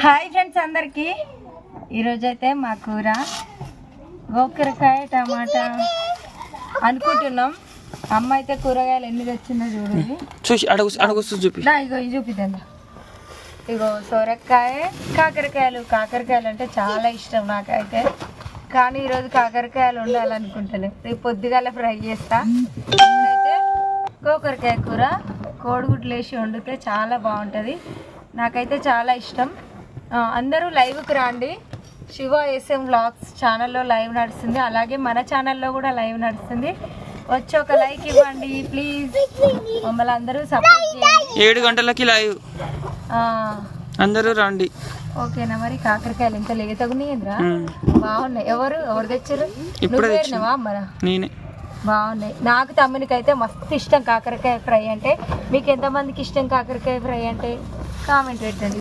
Hi friends అందరికి ఈరోజైతే మా కూర గోకరకాయ టమాటా అనుకుంటున్నాం. అమ్మ అయితే కూరగాయలు ఎన్ని తెచ్చిందో చూడండి. ఇగో ఇది చూపిద్దాం. ఇగో సొరకాయ కాకరకాయలు అంటే చాలా ఇష్టం నాకైతే. కానీ ఈరోజు కాకరకాయలు ఉండాలనుకుంటలేదు. రేపు పొద్దుగాల ఫ్రై చేస్తా. ఇప్పుడైతే గోకరకాయ కూర కోడిగుడ్లు వేసి వండితే చాలా బాగుంటుంది. నాకైతే చాలా ఇష్టం. అందరూ లైవ్కి రండి. శివ ఎస్ఎం వ్లాగ్స్ ఛానల్లో లైవ్ నడుస్తుంది, అలాగే మన ఛానల్లో కూడా లైవ్ నడుస్తుంది. వచ్చి ఒక లైక్ ఇవ్వండి ప్లీజ్. మమ్మల్ని అందరూ సపోర్ట్ చేయండి. 7 గంటలకి లైవ్, అందరూ రండి. ఓకేనా? మరి కాకరకాయలు ఎంత లేతగున్నాయిరా, బాగున్నాయి. ఎవరు తెచ్చారు? ఇప్పుడు మరా నేనే. బాగున్నాయి. నాకు తమ్మునికి అయితే మస్తు ఇష్టం కాకరకాయ ఫ్రై అంటే. మీకు ఎంతమందికి ఇష్టం కాకరకాయ ఫ్రై అంటే కామెంట్ పెట్టండి.